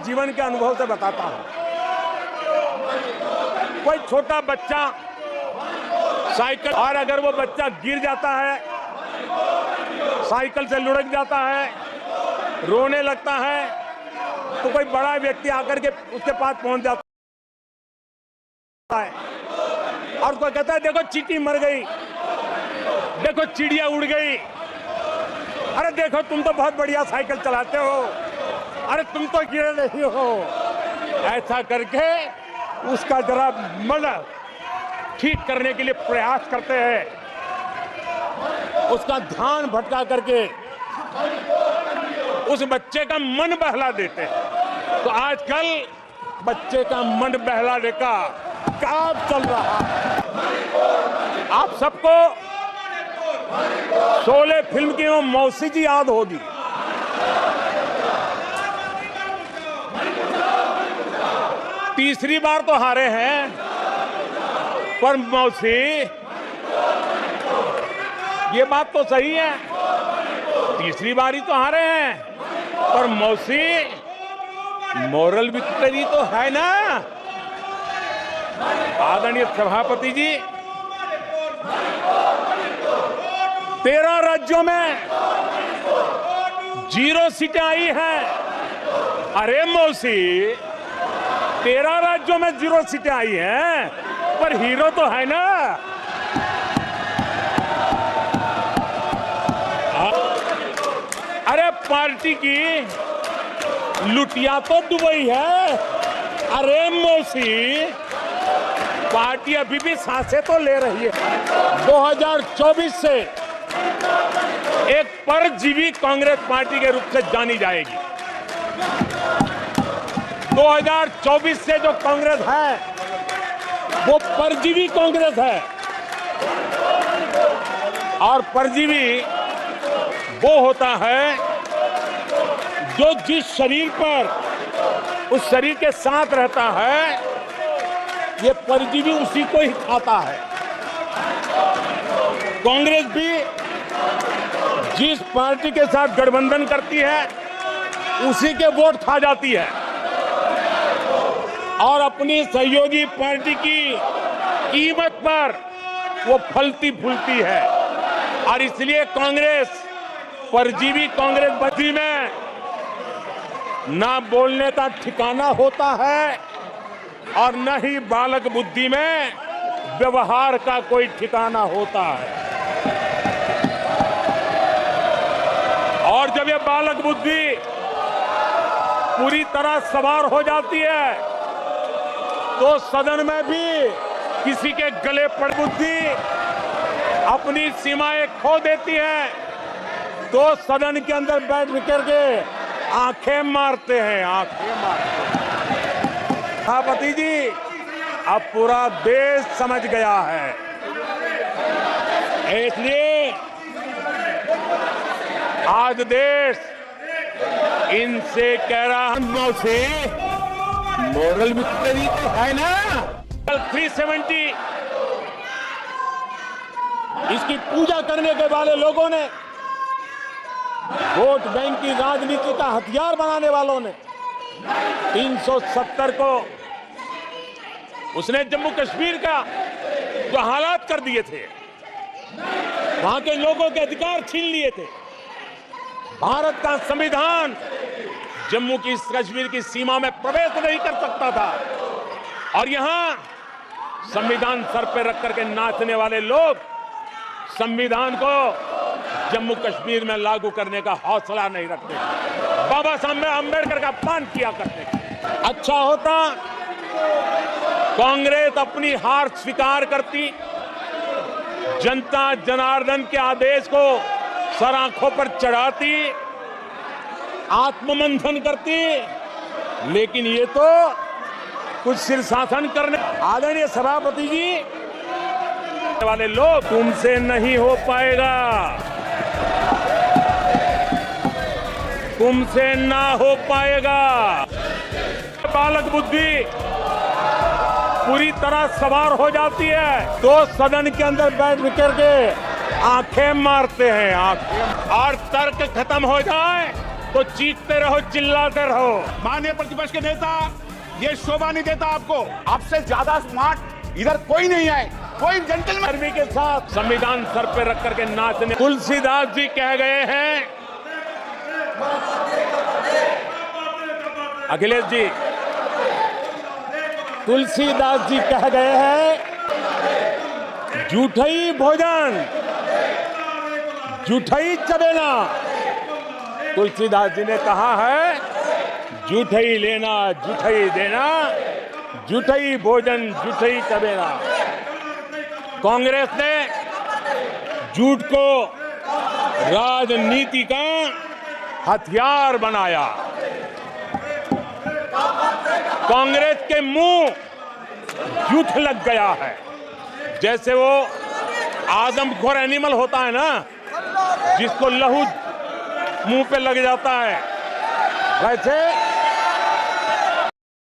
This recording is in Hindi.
जीवन के अनुभव से बताता हूं। कोई छोटा बच्चा साइकिल, और अगर वो बच्चा गिर जाता है, साइकिल से लुढ़क जाता है, रोने लगता है, तो कोई बड़ा व्यक्ति आकर के उसके पास पहुंच जाता है और उसको कहता है देखो चींटी मर गई, देखो चिड़िया उड़ गई, अरे देखो तुम तो बहुत बढ़िया साइकिल चलाते हो, अरे तुम तो गिर नहीं हो। ऐसा करके उसका जरा मन ठीक करने के लिए प्रयास करते हैं, उसका ध्यान भटका करके उस बच्चे का मन बहला देते हैं। तो आजकल बच्चे का मन बहलाने का काम चल रहा है। आप सबको शोले फिल्म की वो मौसी जी याद होगी। तीसरी बार तो हारे हैं, पर मौसी, ये बात तो सही है, तीसरी बारी तो हारे हैं, पर मौसी मोरल विक्ट्री तो है ना। आदरणीय सभापति जी, 13 राज्यों में 0 सीटें आई हैं। अरे मौसी, 13 राज्यों में 0 सीटें आई हैं, पर हीरो तो है ना। अरे पार्टी की लुटिया तो दुबई है। अरे मौसी, पार्टी अभी भी सांसें तो ले रही है। 2024 से एक परजीवी कांग्रेस पार्टी के रूप से जानी जाएगी। 2024 से जो कांग्रेस है वो परजीवी कांग्रेस है, और परजीवी वो होता है जो जिस शरीर पर उस शरीर के साथ रहता है, ये परजीवी उसी को ही खाता है। कांग्रेस भी जिस पार्टी के साथ गठबंधन करती है उसी के वोट खा जाती है, और अपनी सहयोगी पार्टी की कीमत पर वो फलती फूलती है। और इसलिए कांग्रेस, परजीवी कांग्रेस बस्ती में ना बोलने का ठिकाना होता है और न ही बालक बुद्धि में व्यवहार का कोई ठिकाना होता है। और जब ये बालक बुद्धि पूरी तरह सवार हो जाती है तो सदन में भी किसी के गले पड़ बुद्धि अपनी सीमाएं खो देती है, तो सदन के अंदर बैठ करके आंखें मारते हैं, आंखें मारते हैं। सभापति जी, अब पूरा देश समझ गया है, इसलिए आज देश इनसे कह रहा से मोरल विक्ट्री तो है ना। 370 इसकी पूजा करने के वाले लोगों ने, वोट बैंक की राजनीति का हथियार बनाने वालों ने 370 को उसने जम्मू कश्मीर का जो हालात कर दिए थे, वहां के लोगों के अधिकार छीन लिए थे। भारत का संविधान जम्मू की कश्मीर की सीमा में प्रवेश नहीं कर सकता था, और यहां संविधान सर पे रख करके नाचने वाले लोग संविधान को जम्मू कश्मीर में लागू करने का हौसला नहीं रखते। बाबा साहब अंबेडकर का अपमान किया करते। अच्छा होता कांग्रेस अपनी हार स्वीकार करती, जनता जनार्दन के आदेश को सर आंखों पर चढ़ाती, आत्ममंथन करती, लेकिन ये तो कुछ शीर्षासन करने। आदरणीय सभापति जी वाले लोग, तुमसे नहीं हो पाएगा, तुमसे ना हो पाएगा। बालक बुद्धि पूरी तरह सवार हो जाती है तो सदन के अंदर बैठ करके आंखें मारते हैं, आंखें। और तर्क खत्म हो जाए तो चीखते रहो, चिल्लाते रहो। माननीय प्रतिपक्ष के नेता, ये शोभा नहीं देता आपको। आपसे ज्यादा स्मार्ट इधर कोई नहीं है, कोई जेंटलमैन। गर्मी के साथ संविधान सर पे रख करके नाचने। तुलसीदास जी कह गए हैं, अखिलेश जी, तुलसीदास जी कह गए हैं, जूठई भोजन जूठई चबेना। तुलसीदास जी ने कहा है, जूठई लेना जूठई देना, जूठई भोजन जूठई चबेना। कांग्रेस ने झूठ को राजनीति का हथियार बनाया। कांग्रेस के मुंह झूठ लग गया है। जैसे वो आदमखोर एनिमल होता है ना, जिसको लहू मुंह पे लग जाता है, वैसे